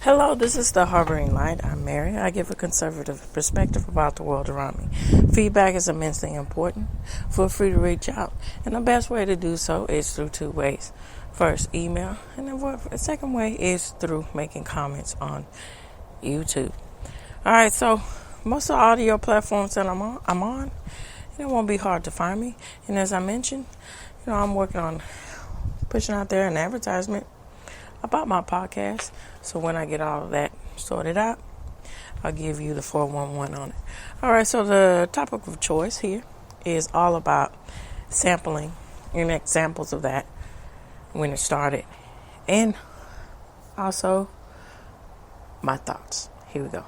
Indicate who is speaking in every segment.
Speaker 1: Hello, this is the Harboring Light. I'm Mary. I give a conservative perspective about the world around me. Feedback is immensely important. Feel free to reach out. And the best way to do so is through two ways. First, email. And the second way is through making comments on YouTube. Alright, so most of the audio platforms that I'm on, it won't be hard to find me. And as I mentioned, I'm working on pushing out there an advertisement about my podcast. So when I get all of that sorted out, I'll give you the 411 on it. All right, so the topic of choice here is all about sampling and examples of that when it started. And also my thoughts. Here we go.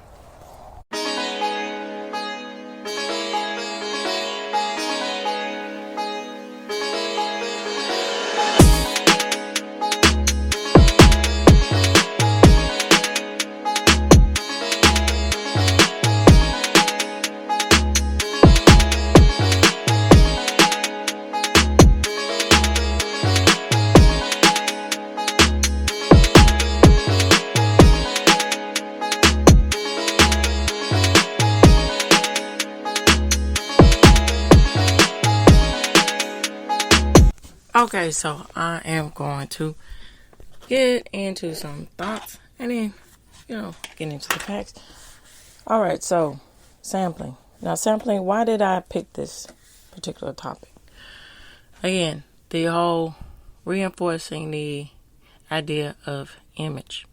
Speaker 1: Okay, so I am going to get into some thoughts and then, get into the facts. All right, so sampling. Now, sampling, why did I pick this particular topic? Again, the whole reinforcing the idea of image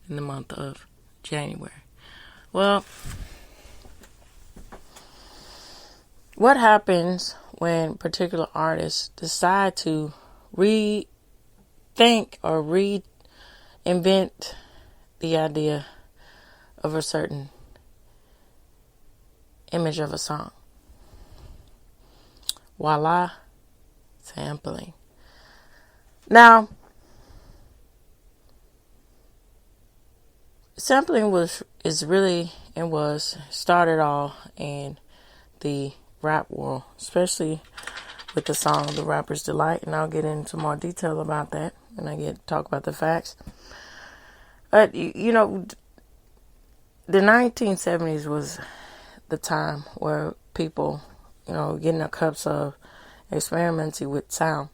Speaker 1: in the month of January. Well, what happens when particular artists decide to rethink or reinvent the idea of a certain image of a song? Voila, sampling. Now, sampling was started all in the rap world, especially with the song The Rapper's Delight, and I'll get into more detail about that when I get to talk about the facts. But the 1970s was the time where people, getting their cups of experimenting with sound,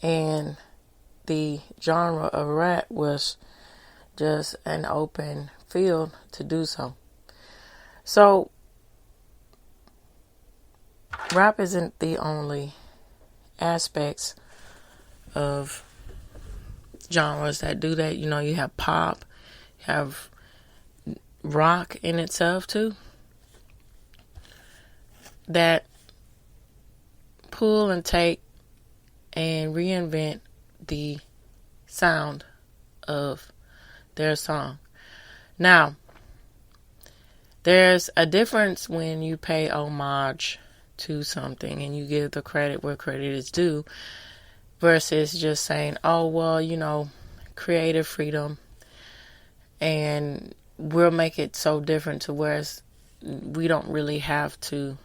Speaker 1: and the genre of rap was just an open field to do so. So rap isn't the only aspects of genres that do that. You have pop, you have rock in itself too, that pull and take and reinvent the sound of their song. Now, there's a difference when you pay homage to something and you give the credit where credit is due versus just saying, oh, well, creative freedom and we'll make it so different to where we don't really have to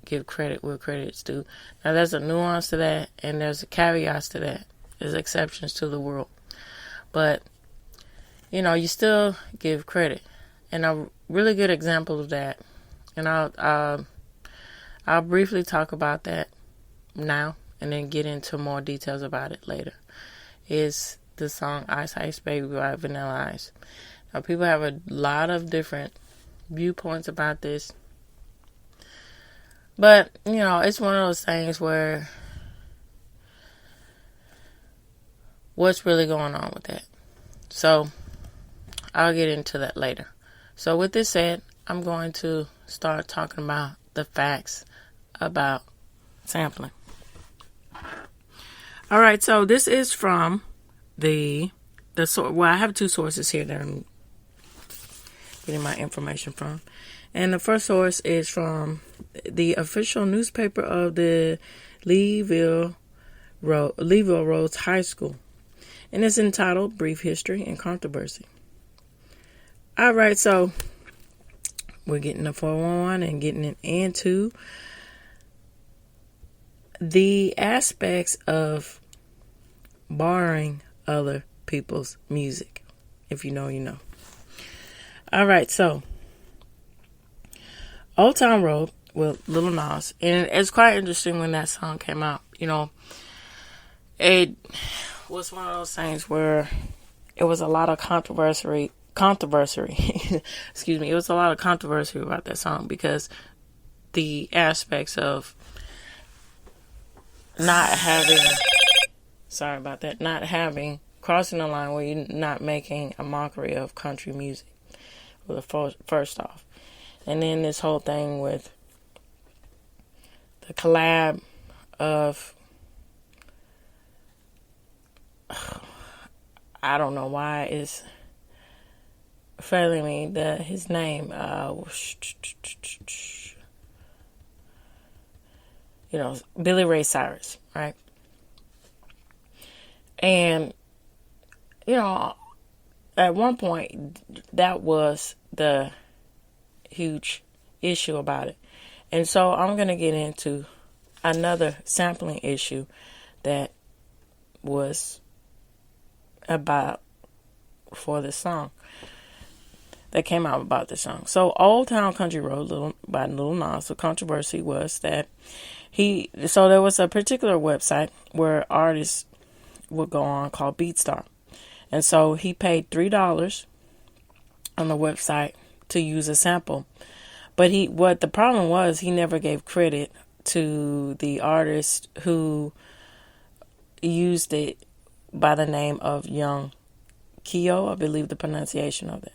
Speaker 1: give credit where credit is due. Now, there's a nuance to that and there's a caveat to that. There's exceptions to the rule. But, you still give credit. And a really good example of that, and I'll briefly talk about that now and then get into more details about it later, is the song Ice Ice Baby by Vanilla Ice. Now, people have a lot of different viewpoints about this. But, it's one of those things where what's really going on with that? So, I'll get into that later. So, with this said, I'm going to start talking about the facts about sampling. All right, so this is from I have two sources here that I'm getting my information from. And the first source is from the official newspaper of the Leeville Roads High School. And it's entitled Brief History and Controversy. All right, so we're getting the 411 and getting it into the aspects of borrowing other people's music. If you know, you know. All right, so Old Town Road with Lil Nas, and it's quite interesting when that song came out. It was one of those things where it was a lot of controversy. Excuse me. It was a lot of controversy about that song because the aspects of not having, sorry about that, not having, crossing the line where you're not making a mockery of country music, first off. And then this whole thing with the collab of, I don't know why it's failing me, his name, Billy Ray Cyrus, right? And, at one point, that was the huge issue about it. And so I'm going to get into another sampling issue that was about for this song, that came out about this song. So Old Town Country Road by Lil Nas, the controversy was that so there was a particular website where artists would go on called BeatStar. And so he paid $3 on the website to use a sample. But what the problem was, he never gave credit to the artist who used it by the name of Young Keo, I believe the pronunciation of it.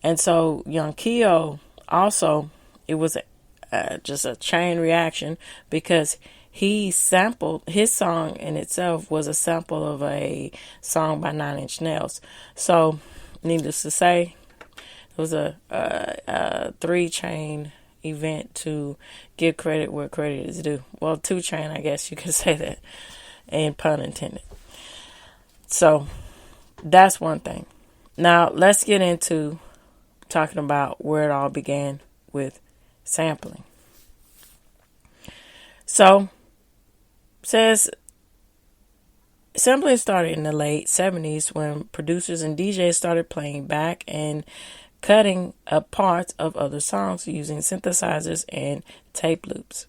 Speaker 1: And so Young Keo also, it was just a chain reaction because he sampled, his song in itself was a sample of a song by 9 Inch Nails. So needless to say, it was a 3-chain event to give credit where credit is due. Well, 2-chain, I guess you could say that, and pun intended. So that's one thing. Now let's get into talking about where it all began with sampling. So, says sampling started in the late 70s when producers and DJs started playing back and cutting up parts of other songs using synthesizers and tape loops.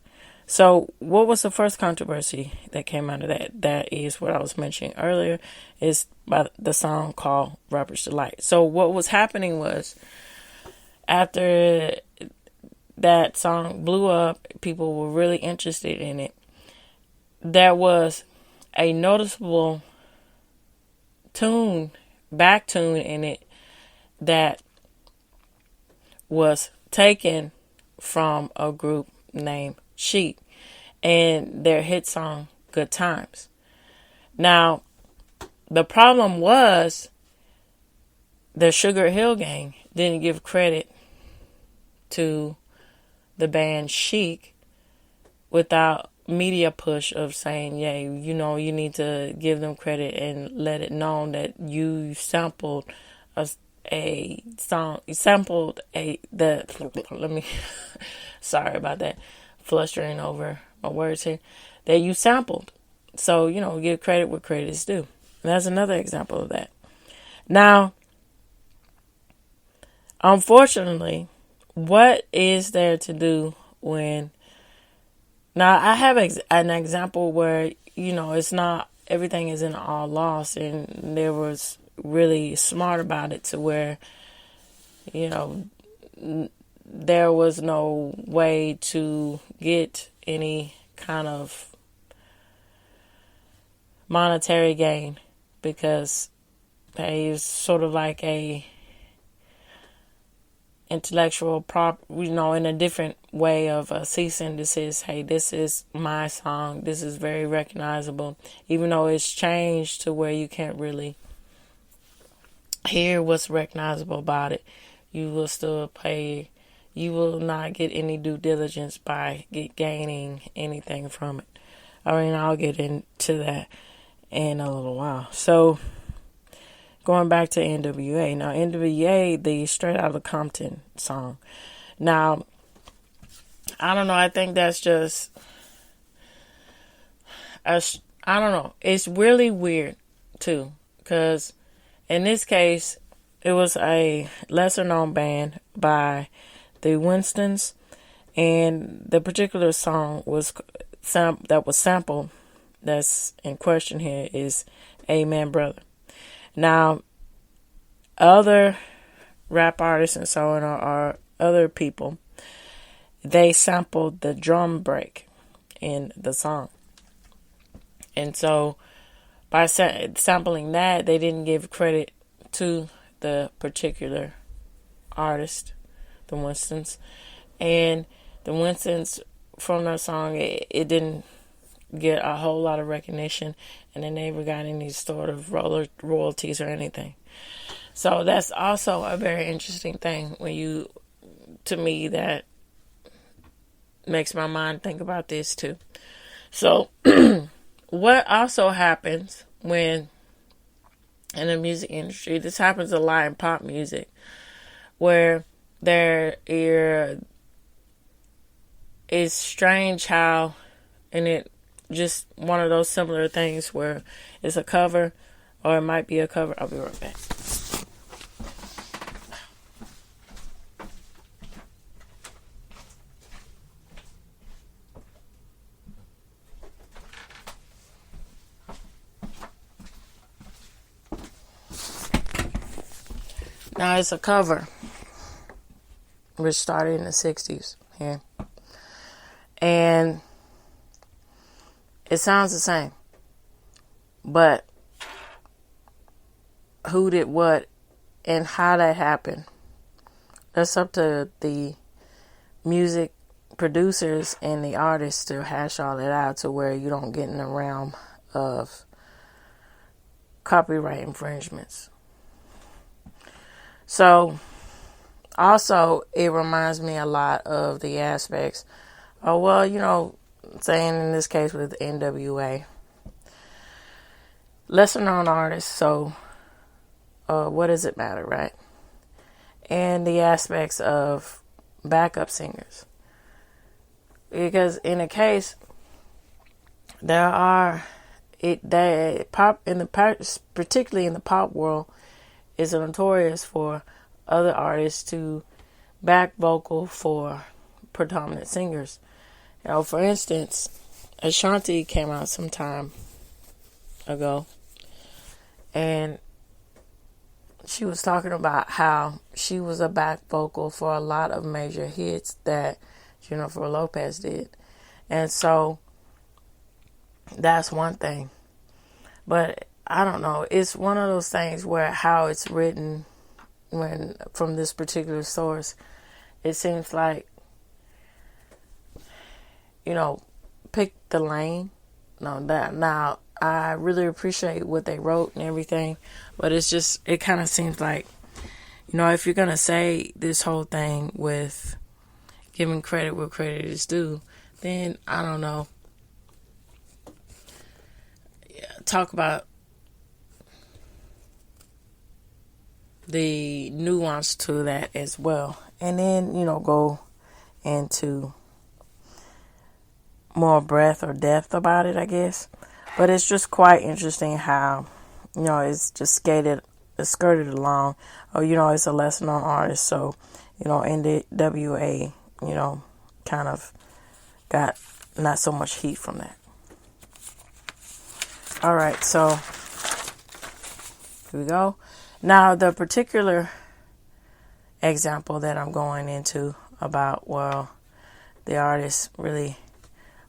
Speaker 1: So what was the first controversy that came out of that? That is what I was mentioning earlier, is by the song called Rapper's Delight. So what was happening was, after that song blew up, people were really interested in it, there was a noticeable back tune in it that was taken from a group named Sheep and their hit song Good Times. Now, the problem was the Sugar Hill Gang didn't give credit to the band Chic without media push of saying, yeah, you need to give them credit and let it known that you sampled a song, sorry about that, flustering over my words here, that you sampled. So, give credit where credit is due. And that's another example of that. Now, unfortunately, what is there to do when... Now, I have an example where, it's not... everything isn't all lost, and there was really smart about it to where, there was no way to get any kind of monetary gain because it's sort of like a intellectual in a different way of a cease and desist. Hey, this is my song. This is very recognizable. Even though it's changed to where you can't really hear what's recognizable about it, you will still pay. You will not get any due diligence by gaining anything from it. I'll get into that in a little while. So, going back to NWA. Now, NWA, the Straight Outta Compton song. Now, I don't know. I think that's just... I don't know. It's really weird, too. because in this case, it was a lesser known band by the Winstons, and the particular song was that was sampled, that's in question here, is Amen Brother. Now, other rap artists and so on, or other people, they sampled the drum break in the song. And so by sampling that, they didn't give credit to the particular artist, the Winstons. And the Winstons, from their song, it didn't get a whole lot of recognition, and they never got any sort of royalties or anything. So that's also a very interesting thing to me, that makes my mind think about this too. So what also happens when in the music industry, this happens a lot in pop music, where there is strange how, and it just one of those similar things where it's a cover, or it might be a cover. I'll be right back. Now it's a cover, which started in the 60s here. And it sounds the same. But who did what and how that happened, that's up to the music producers and the artists to hash all that out, to where you don't get in the realm of copyright infringements. So, also, it reminds me a lot of the aspects of, saying in this case with NWA, lesser known artists, so what does it matter, right? And the aspects of backup singers. Because in a case, particularly in the pop world, is notorious for other artists to back vocal for predominant singers. For instance, Ashanti came out some time ago, and she was talking about how she was a back vocal for a lot of major hits that Jennifer Lopez did. And so that's one thing. But I don't know. It's one of those things where how it's written from this particular source, it seems like, pick the lane. Now I really appreciate what they wrote and everything, but it kind of seems like, if you're going to say this whole thing with giving credit where credit is due, then I don't know. Talk about the nuance to that as well. And then, go into more breadth or depth about it, I guess. But it's just quite interesting how, it's just skirted along. It's a lesser known artist. So, NWA, kind of got not so much heat from that. All right, so here we go. Now, the particular example that I'm going into about, the artist really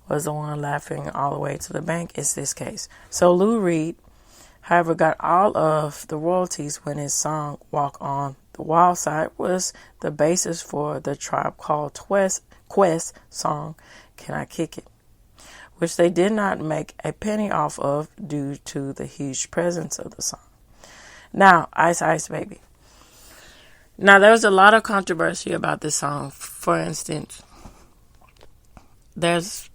Speaker 1: was the one laughing all the way to the bank is this case. So Lou Reed, however, got all of the royalties when his song Walk on the Wild Side was the basis for the Tribe Called Quest song Can I Kick It?, which they did not make a penny off of due to the huge presence of the song. Now, Ice Ice Baby. Now, there was a lot of controversy about this song. For instance, there's,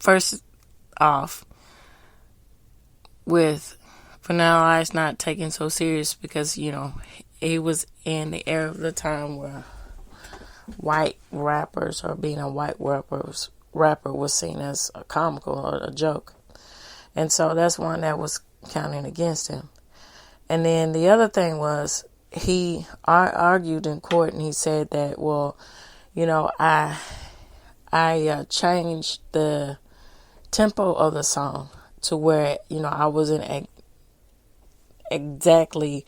Speaker 1: first off, with Vanilla Ice not taken so serious because, he was in the era of the time where white rappers, or being a white rapper was seen as a comical or a joke. And so that's one that was counting against him. And then the other thing was he argued in court and he said that, well, I changed the tempo of the song to where, I wasn't exactly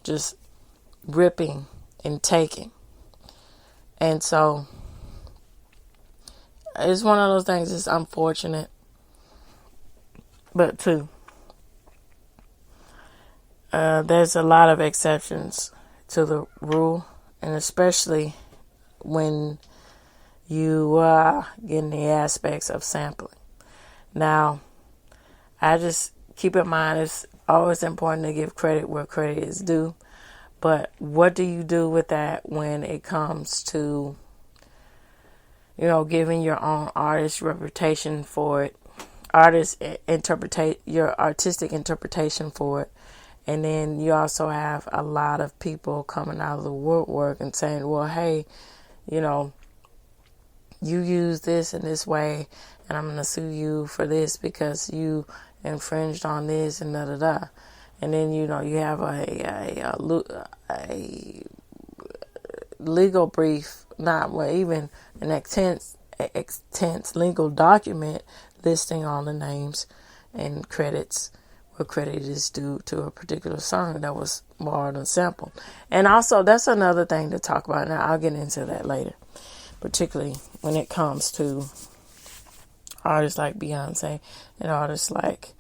Speaker 1: just ripping and taking. And so it's one of those things that's unfortunate, but too, there's a lot of exceptions to the rule, and especially when you are getting the aspects of sampling. Now, I just keep in mind it's always important to give credit where credit is due, but what do you do with that when it comes to, giving your own artist reputation for it, your artistic interpretation for it, and then you also have a lot of people coming out of the woodwork and saying, well, hey, you use this in this way, and I'm going to sue you for this because you infringed on this and da-da-da. And then, you have a legal brief, even an extensive legal document listing all the names and credits where credit is due to a particular song that was borrowed and sampled. And also, that's another thing to talk about. Now, I'll get into that later, particularly when it comes to artists like Beyonce and artists like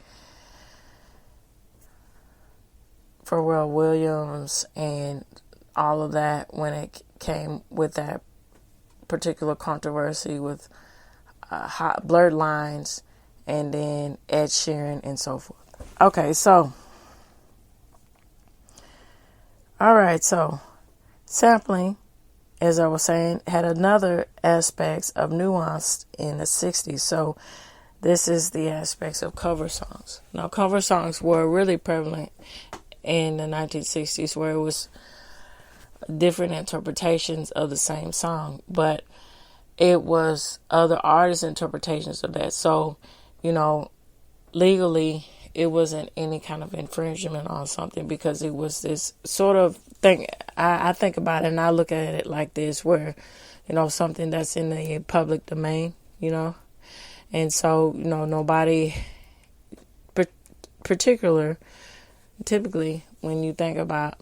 Speaker 1: Pharrell Williams and all of that, when it came with that particular controversy with Blurred Lines and then Ed Sheeran and so forth. Okay, so sampling, as I was saying, had another aspects of nuance in the 60s. So this is the aspects of cover songs. Now, cover songs were really prevalent in the 1960s, where it was different interpretations of the same song, but it was other artists' interpretations of that. So, legally, it wasn't any kind of infringement on something, because it was this sort of thing. I think about it and I look at it like this, where, something that's in the public domain, and so, nobody typically when you think about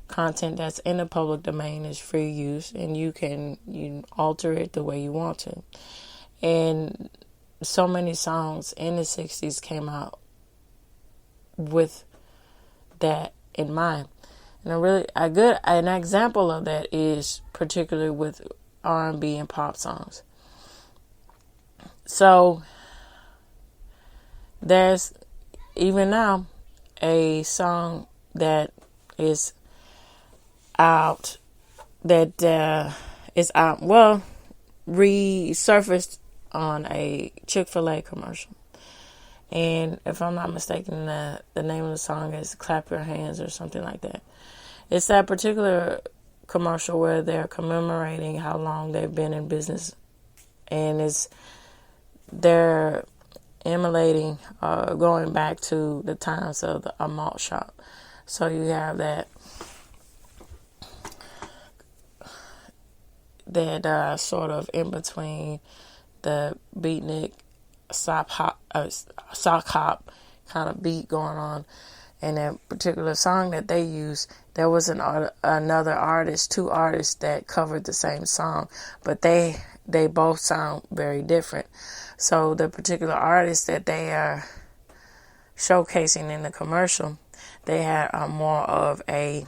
Speaker 1: content that's in the public domain is free use, and you alter it the way you want to. And so many songs in the 60s came out with that in mind. And an example of that is particularly with R&B and pop songs. So there's even now a song that is out resurfaced on a Chick-fil-A commercial. And if I'm not mistaken, the name of the song is Clap Your Hands or something like that. It's that particular commercial where they're commemorating how long they've been in business, and they're emulating, going back to the times of a malt shop. So you have that sort of in between the beatnik sock hop kind of beat going on. And that particular song that they used, there was two artists that covered the same song, but they both sound very different. So the particular artist that they are showcasing in the commercial, they had more of a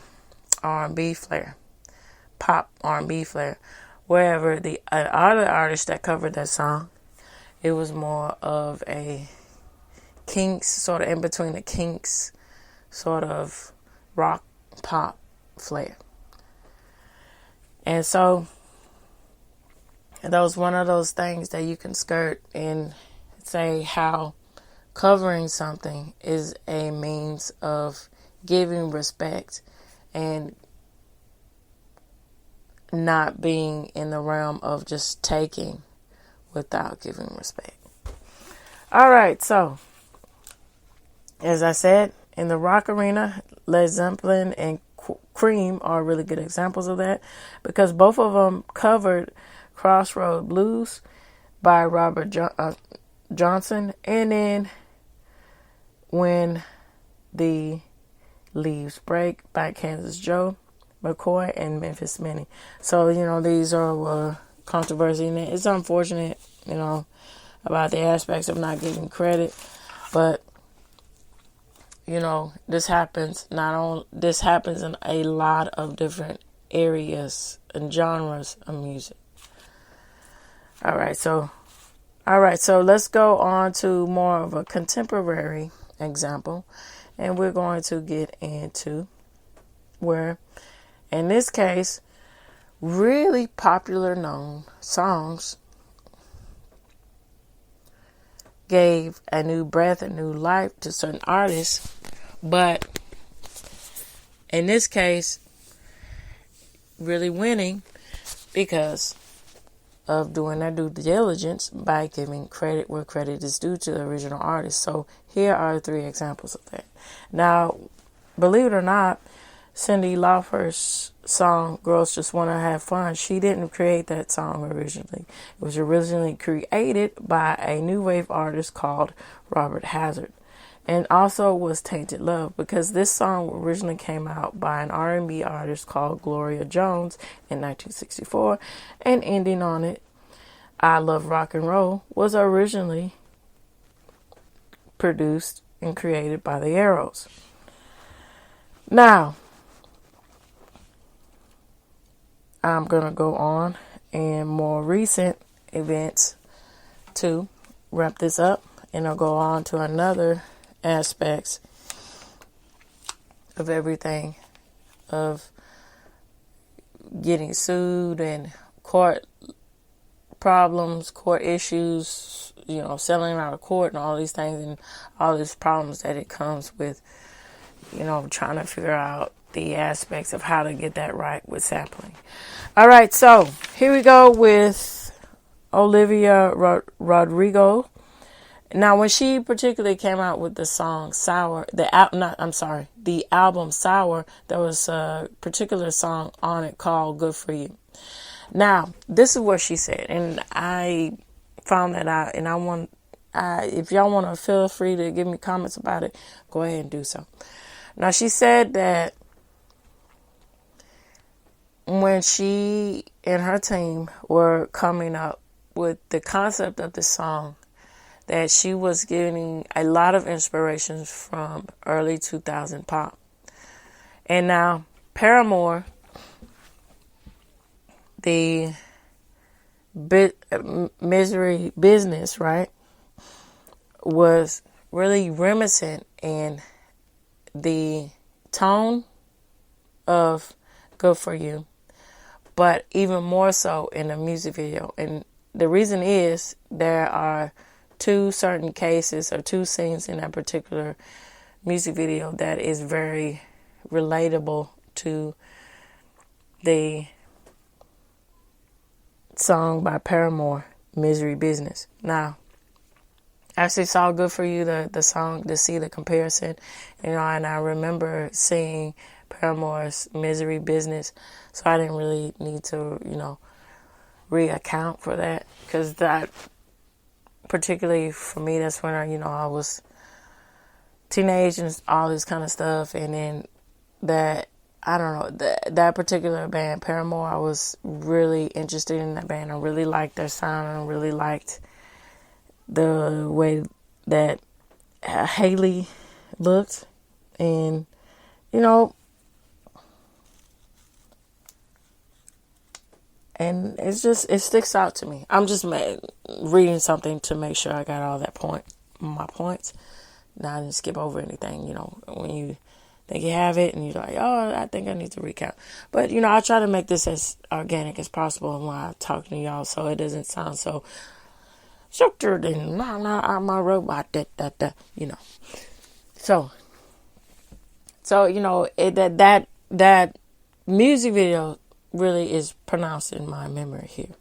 Speaker 1: R&B flair, pop R&B flair. Wherever the other artist that covered that song, it was more of a Kinks, sort of in between the Kinks, sort of rock pop flair. And so that was one of those things that you can skirt and say how covering something is a means of giving respect and not being in the realm of just taking without giving respect. All right, so As I said, in the rock arena, Led Zeppelin and Cream are really good examples of that, because both of them covered Crossroad Blues by Robert Johnson, and then When the Leaves Break by Kansas Joe McCoy and Memphis Minnie. So, these are controversy, and it's unfortunate, about the aspects of not getting credit, but this happens this happens in a lot of different areas and genres of music. All right, so let's go on to more of a contemporary example, and we're going to get into where, in this case, really popular known songs gave a new breath, a new life to certain artists, but in this case, really winning because of doing their due diligence by giving credit where credit is due to the original artist. So here are 3 examples of that. Now, believe it or not, Cyndi Lauper's song "Girls Just Wanna Have Fun," she didn't create that song originally. It was originally created by a new wave artist called Robert Hazard, and also was "Tainted Love," because this song originally came out by an R&B artist called Gloria Jones in 1964, and ending on it, "I Love Rock and Roll," was originally produced and created by the Arrows. Now, I'm going to go on in more recent events to wrap this up, and I'll go on to another aspects of everything, of getting sued and court problems, court issues, selling out of court and all these things and all these problems that it comes with, trying to figure out the aspects of how to get that right with sampling. All right, so here we go with Olivia Rodrigo. Now, when she particularly came out with the song Sour, the album Sour, there was a particular song on it called Good For You. Now, this is what she said, and I found that out, and if y'all want to, feel free to give me comments about it, go ahead and do so. Now, she said that when she and her team were coming up with the concept of the song, that she was getting a lot of inspirations from early 2000 pop. And now, Paramore, the Misery Business, right, was really reminiscent in the tone of Good For You, but even more so in the music video. And the reason is there are 2 certain cases or 2 scenes in that particular music video that is very relatable to the song by Paramore, Misery Business. Now, I actually saw Good For You, the song, to see the comparison, and I remember seeing Paramore's Misery Business, so I didn't really need to, reaccount for that, because that, particularly for me, that's when I was teenage and all this kind of stuff, and then that, I don't know, that particular band, Paramore, I was really interested in that band. I really liked their sound, and I really liked the way that Haley looked, and and it sticks out to me. I'm just reading something to make sure I got all my points. Now I didn't skip over anything, when you think you have it and you're like, oh, I think I need to recount. But, I try to make this as organic as possible when I talk to y'all, so it doesn't sound so structured and I'm a robot, So that music video really is pronounced in my memory here.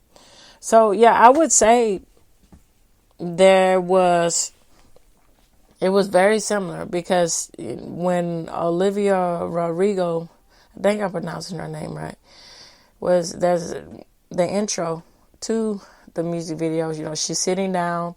Speaker 1: So yeah, I would say there was It was very similar because when Olivia Rodrigo, I think I'm pronouncing her name right, there's the intro to the music videos. She's sitting down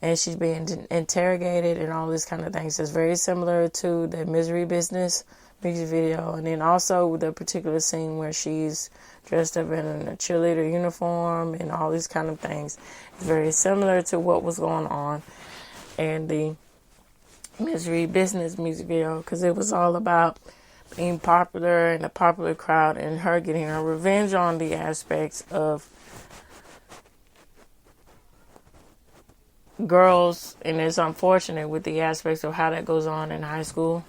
Speaker 1: and she's being interrogated and all these kind of things. It's very similar to the Misery Business music video. And then also the particular scene where she's dressed up in a cheerleader uniform and all these kind of things. It's very similar to what was going on in the Misery Business music video, because it was all about being popular in a popular crowd and her getting her revenge on the aspects of girls. And it's unfortunate with the aspects of how that goes on in high school.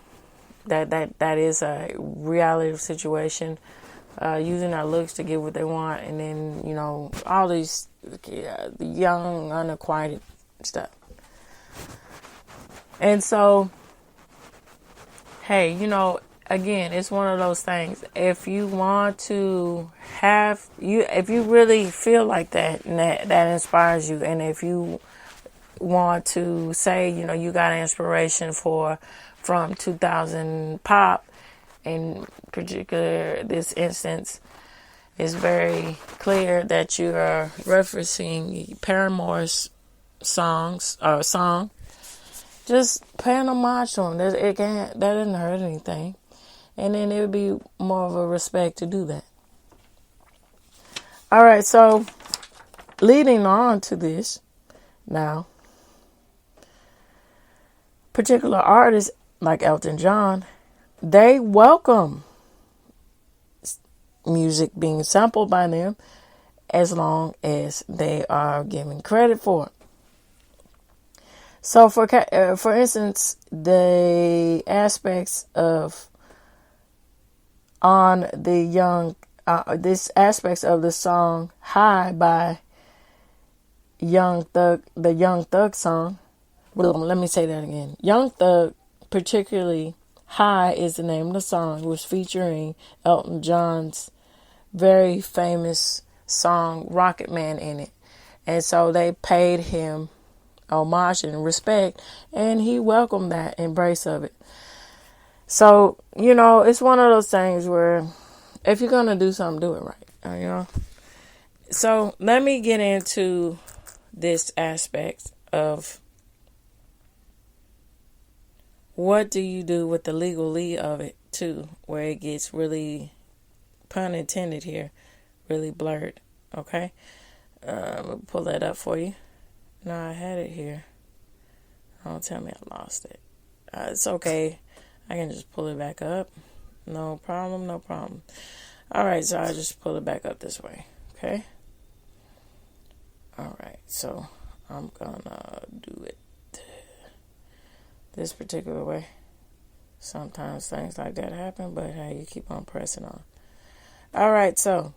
Speaker 1: That is a reality situation, using our looks to get what they want, and then all these young unacquainted stuff. And so, hey, again, it's one of those things. If you want to if you really feel like that, and that inspires you, and if you want to say, you got inspiration from 2000 pop, in particular, this instance, it's very clear that you are referencing Paramore's song. Just paying homage to them. That doesn't hurt anything. And then it would be more of a respect to do that. All right, so leading on to this now, particular artists like Elton John, they welcome music being sampled by them as long as they are given credit for it. So, for instance, the aspects of aspects of the song "High" by Young Thug, the Young Thug song. Well, let me say that again. Young Thug, particularly "High" is the name of the song, was featuring Elton John's very famous song "Rocket Man" in it, and so they paid him homage and respect, and he welcomed that embrace of it. So, it's one of those things where if you're going to do something, do it right, So let me get into this aspect of what do you do with the legality of it too, where it gets really, pun intended here, really blurred. Okay, I'll pull that up for you. No, I had it here. Don't tell me I lost it. It's okay. I can just pull it back up. No problem. All right, so I just pull it back up this way. Okay. All right, so I'm gonna do it this particular way. Sometimes things like that happen, but hey, you keep on pressing on. All right, so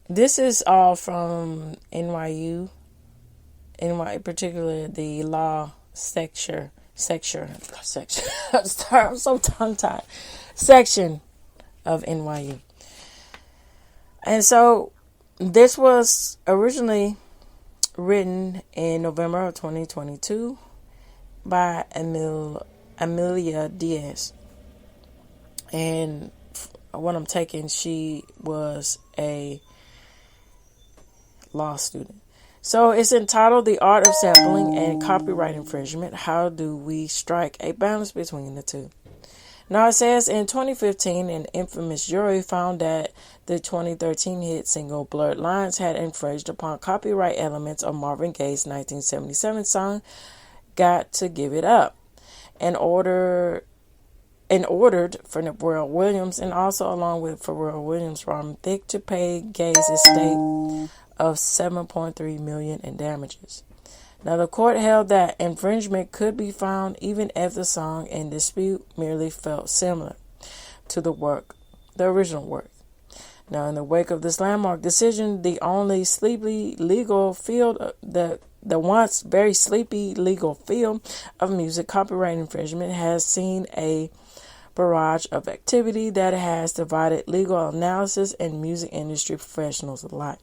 Speaker 1: this is all from NYU, particularly the law section. I'm so tongue-tied. Section of NYU. And so this was originally written in November of 2022 by Amelia Diaz. And what I'm taking, she was a law student. So it's entitled "The Art of Sampling and Copyright Infringement. How do we strike a balance between the two?" Now it says in 2015, an infamous jury found that the 2013 hit single Blurred Lines had infringed upon copyright elements of Marvin Gaye's 1977 song "Got to Give It Up," and ordered Pharrell Williams, and also along with Pharrell Williams, Robin Thicke, to pay Gaye's estate of $7.3 million in damages. Now, the court held that infringement could be found even if the song in dispute merely felt similar to the original work. Now, in the wake of this landmark decision, the only sleepy legal field, the once very sleepy legal field of music copyright infringement, has seen a barrage of activity that has divided legal analysis and music industry professionals alike.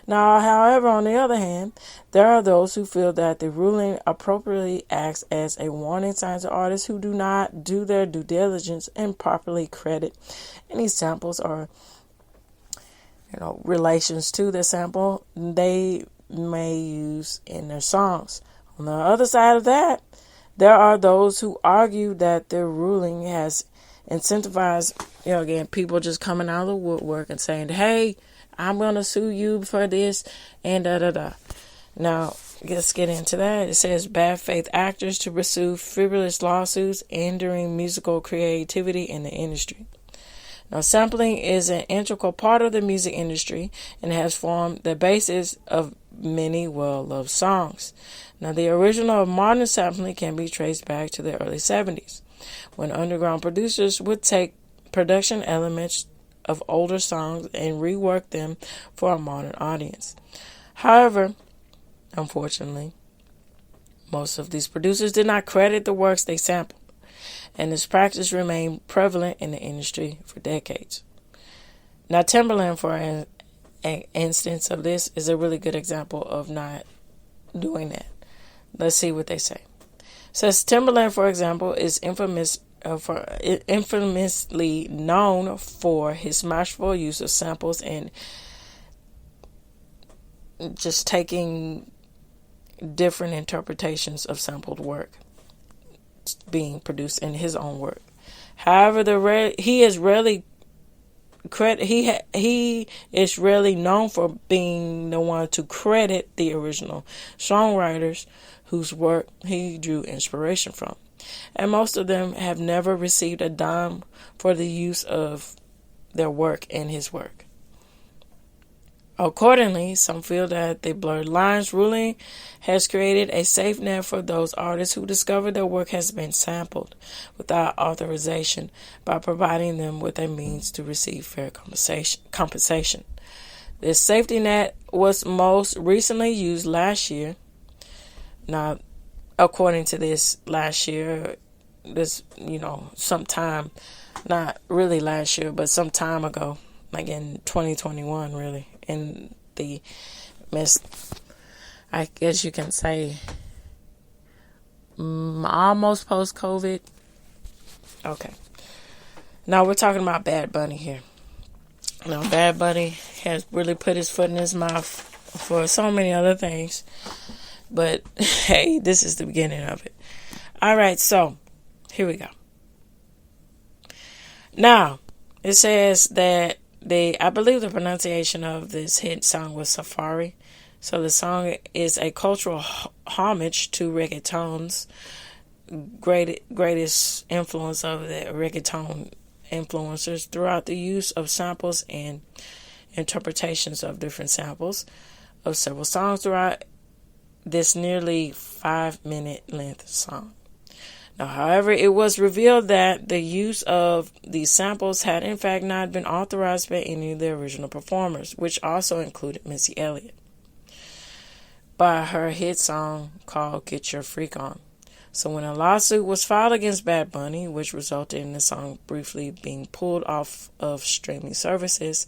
Speaker 1: Now, however, on the other hand, there are those who feel that the ruling appropriately acts as a warning sign to artists who do not do their due diligence and properly credit any samples or relations to the sample they may use in their songs. On the other side of that, there are those who argue that the ruling has incentivized, again, people just coming out of the woodwork and saying, hey, I'm going to sue you for this and da-da-da. Now, let's get into that. It says bad faith actors to pursue frivolous lawsuits hindering musical creativity in the industry. Now, sampling is an integral part of the music industry and has formed the basis of many well-loved songs. Now, the original of modern sampling can be traced back to the early 70s, when underground producers would take production elements of older songs and rework them for a modern audience. However, unfortunately, most of these producers did not credit the works they sampled, and this practice remained prevalent in the industry for decades. Now, Timbaland, for an instance of this, is a really good example of not doing that. Let's see what they say. It says Timbaland, for example, is infamously known for his masterful use of samples and just taking different interpretations of sampled work being produced in his own work. However, he is rarely known for being the one to credit the original songwriters whose work he drew inspiration from. And most of them have never received a dime for the use of their work in his work. Accordingly, some feel that the blurred lines ruling has created a safe net for those artists who discover their work has been sampled without authorization by providing them with a means to receive fair compensation. This safety net was most recently used last year. Now, according to this, last year, sometime, not really last year, but some time ago, like in 2021, really, in the I guess you can say, almost post-COVID. Okay. Now we're talking about Bad Bunny here. Now, Bad Bunny has really put his foot in his mouth for so many other things. But, hey, this is the beginning of it. All right, so here we go. Now, it says that I believe the pronunciation of this hit song was Safari. So the song is a cultural homage to reggaeton's greatest influence of the reggaeton influencers throughout the use of samples and interpretations of different samples of several songs throughout this nearly 5-minute length song. Now, however, it was revealed that the use of these samples had in fact not been authorized by any of the original performers, which also included Missy Elliott, by her hit song called Get Your Freak On. So when a lawsuit was filed against Bad Bunny, which resulted in the song briefly being pulled off of streaming services,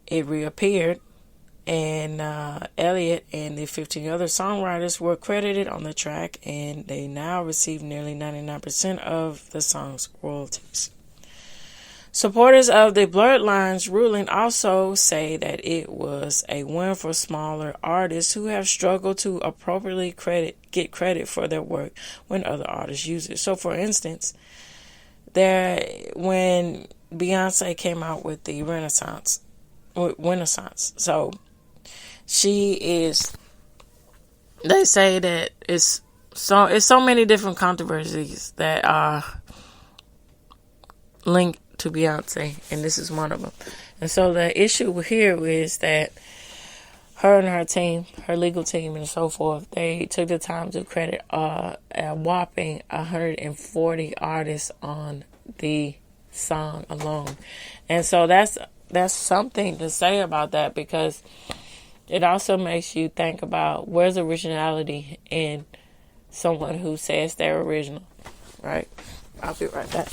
Speaker 1: it reappeared, and Elliott and the 15 other songwriters were credited on the track, and they now receive nearly 99% of the song's royalties. Supporters of the Blurred Lines ruling also say that it was a win for smaller artists who have struggled to appropriately get credit for their work when other artists use it. So, for instance, when Beyonce came out with the Renaissance, so they say that it's so many different controversies that are linked to Beyonce, and this is one of them. And so the issue here is that her and her team, her legal team and so forth, they took the time to credit a whopping 140 artists on the song alone. And so that's something to say about that, because it also makes you think about where's originality in someone who says they're original, right? I'll be right back.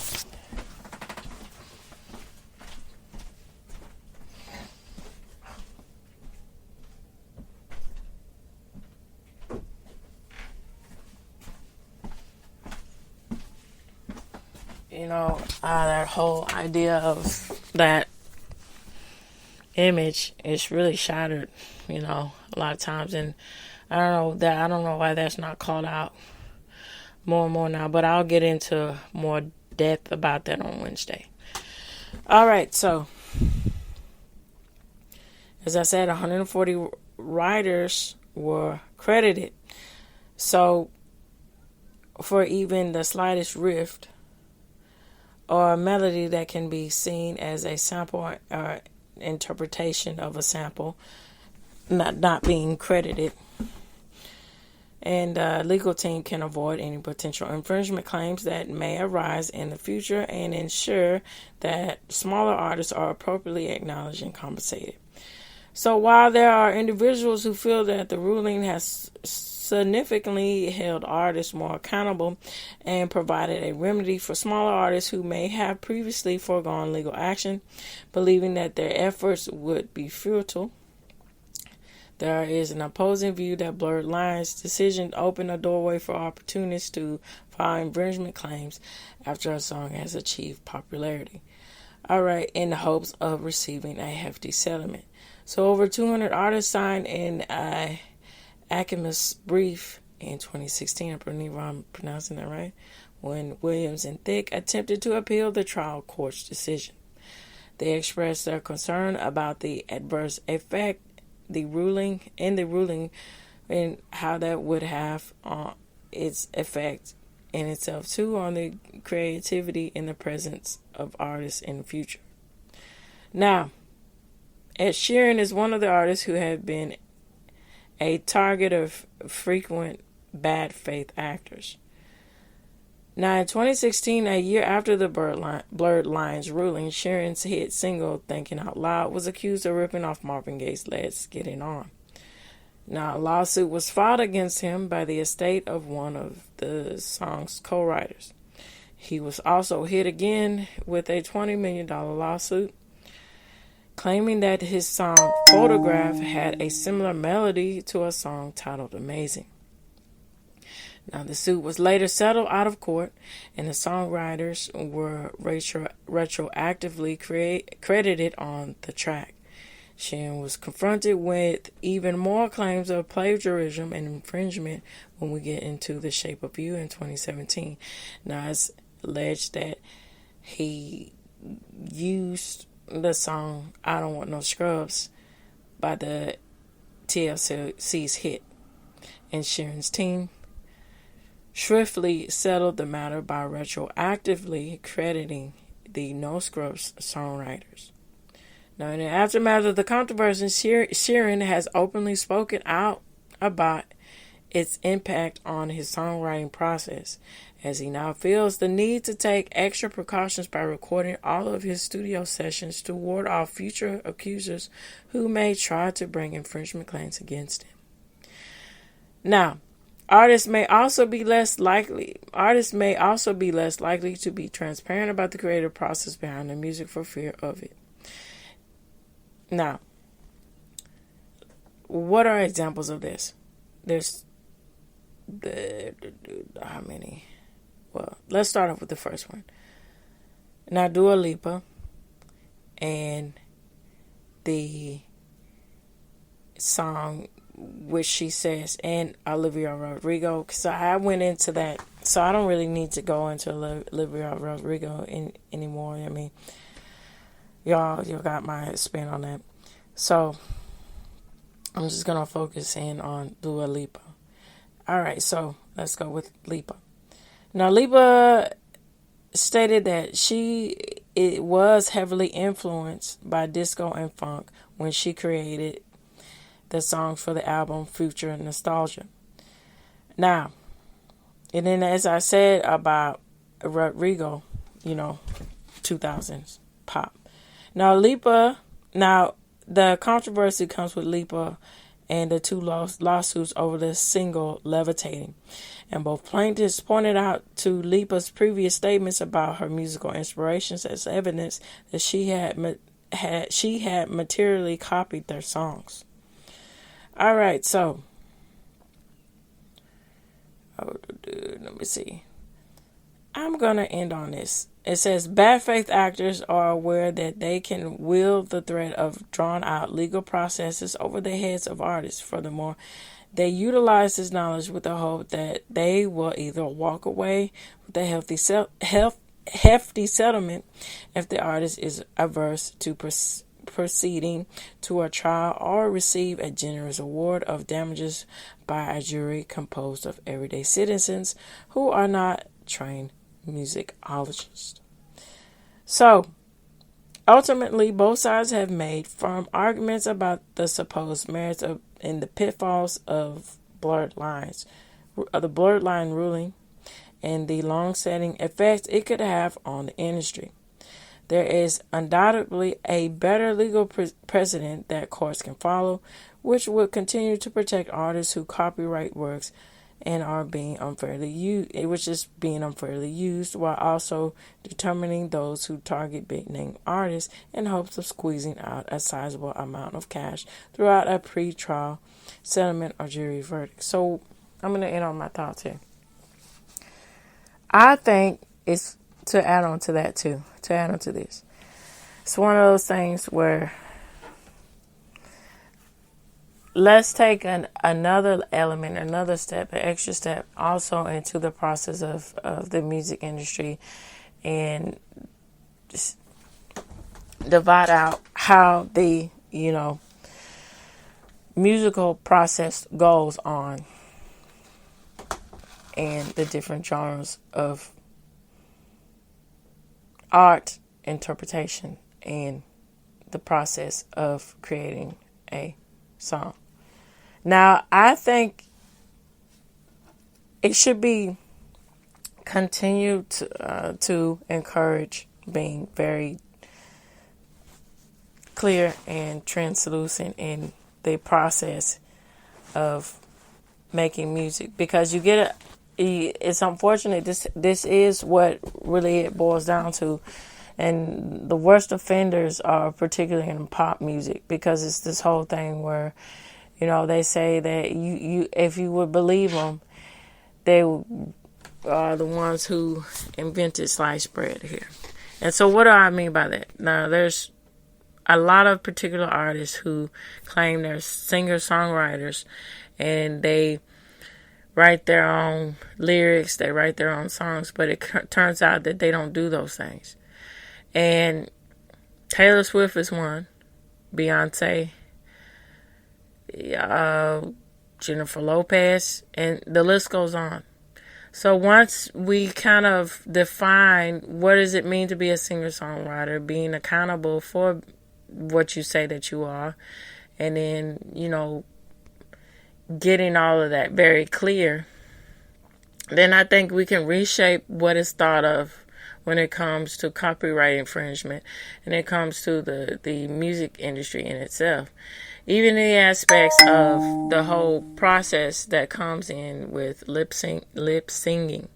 Speaker 1: that whole idea of that image is really shattered, a lot of times. And I don't know why that's not called out more and more now, but I'll get into more depth about that on Wednesday. All right, so as I said, 140 writers were credited. So for even the slightest rift or a melody that can be seen as a sample or interpretation of a sample not being credited, and the legal team can avoid any potential infringement claims that may arise in the future and ensure that smaller artists are appropriately acknowledged and compensated. So while there are individuals who feel that the ruling has significantly held artists more accountable and provided a remedy for smaller artists who may have previously foregone legal action, believing that their efforts would be futile, there is an opposing view that Blurred Lines' decision opened a doorway for opportunists to file infringement claims after a song has achieved popularity. All right, in the hopes of receiving a hefty settlement. So over 200 artists signed in a Acamus brief in 2016, I believe I'm pronouncing that right, when Williams and Thicke attempted to appeal the trial court's decision. They expressed their concern about the adverse effect the ruling and how that would have its effect in itself too on the creativity and the presence of artists in the future. Now, Ed Sheeran is one of the artists who have been a target of frequent bad faith actors. Now, in 2016, a year after the Blurred Lines ruling, Sheeran's hit single, Thinking Out Loud, was accused of ripping off Marvin Gaye's Let's Get It On. Now, a lawsuit was filed against him by the estate of one of the song's co-writers. He was also hit again with a $20 million lawsuit, claiming that his song Photograph had a similar melody to a song titled Amazing. Now, the suit was later settled out of court, and the songwriters were retroactively credited on the track. Sheeran was confronted with even more claims of plagiarism and infringement when we get into The Shape of You in 2017. Now, it's alleged that he used the song I Don't Want No Scrubs by the TLC's hit, and Sheeran's team swiftly settled the matter by retroactively crediting the No Scrubs songwriters. Now, in the aftermath of the controversy, Sheeran has openly spoken out about its impact on his songwriting process, as he now feels the need to take extra precautions by recording all of his studio sessions to ward off future accusers who may try to bring infringement claims against him. Now, artists may also be less likely to be transparent about the creative process behind the music for fear of it. Now, what are examples of this? There's how many? Well, let's start off with the first one. Now, Dua Lipa and the song which she says, and Olivia Rodrigo. So I went into that, so I don't really need to go into Olivia Rodrigo anymore. I mean, y'all got my spin on that. So I'm just gonna focus in on Dua Lipa. All right, so let's go with Lipa. Now, Lipa stated that it was heavily influenced by disco and funk when she created the songs for the album Future Nostalgia. Now, and then as I said about Rodrigo, 2000s pop. Now, the controversy comes with Lipa and the two lawsuits over the single Levitating. And both plaintiffs pointed out to Lipa's previous statements about her musical inspirations as evidence that she had materially copied their songs. All right, so let me see. I'm going to end on this. It says bad faith actors are aware that they can wield the threat of drawn out legal processes over the heads of artists. Furthermore, they utilize this knowledge with the hope that they will either walk away with a hefty settlement if the artist is averse to proceeding to a trial, or receive a generous award of damages by a jury composed of everyday citizens who are not trained musicologists. So, ultimately, both sides have made firm arguments about the supposed merits of and the pitfalls of the blurred line ruling, and the long-setting effects it could have on the industry. There is undoubtedly a better legal precedent that courts can follow, which will continue to protect artists who copyright works and are being unfairly used, while also determining those who target big name artists in hopes of squeezing out a sizable amount of cash throughout a pre-trial settlement or jury verdict. So I'm going to end on my thoughts here. I think it's to add on to this. It's one of those things where let's take another element, another step, an extra step also into the process of the music industry, and just divide out how the, musical process goes on and the different genres of art interpretation and the process of creating a song. Now, I think it should be continued to encourage being very clear and translucent in the process of making music, because it's unfortunate. This is what really it boils down to, and the worst offenders are particularly in pop music, because it's this whole thing where they say that you if you would believe them, they are the ones who invented sliced bread here. And so what do I mean by that? Now, there's a lot of particular artists who claim they're singer-songwriters, and they write their own lyrics, they write their own songs, but it turns out that they don't do those things. And Taylor Swift is one, Beyonce, Jennifer Lopez, and the list goes on. So once we kind of define what does it mean to be a singer-songwriter, being accountable for what you say that you are, and then, getting all of that very clear, then I think we can reshape what is thought of when it comes to copyright infringement and it comes to the music industry in itself. Even the aspects of the whole process that comes in with lip singing.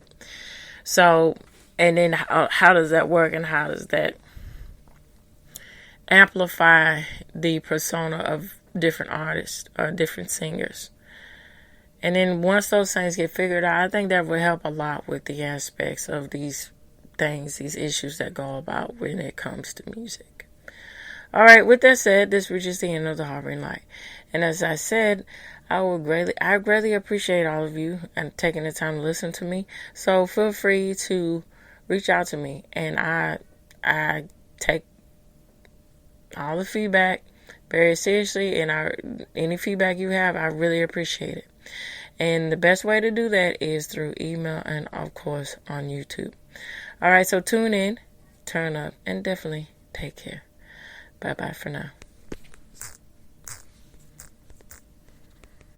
Speaker 1: So, and then how does that work, and how does that amplify the persona of different artists or different singers? And then once those things get figured out, I think that will help a lot with the aspects of these things, these issues that go about when it comes to music. All right, with that said, this reaches the end of the Harboring Light. And as I said, I greatly appreciate all of you and taking the time to listen to me. So feel free to reach out to me, and I take all the feedback very seriously, and any feedback you have, I really appreciate it. And the best way to do that is through email and, of course, on YouTube. All right, so tune in, turn up, and definitely take care. Bye-bye for now.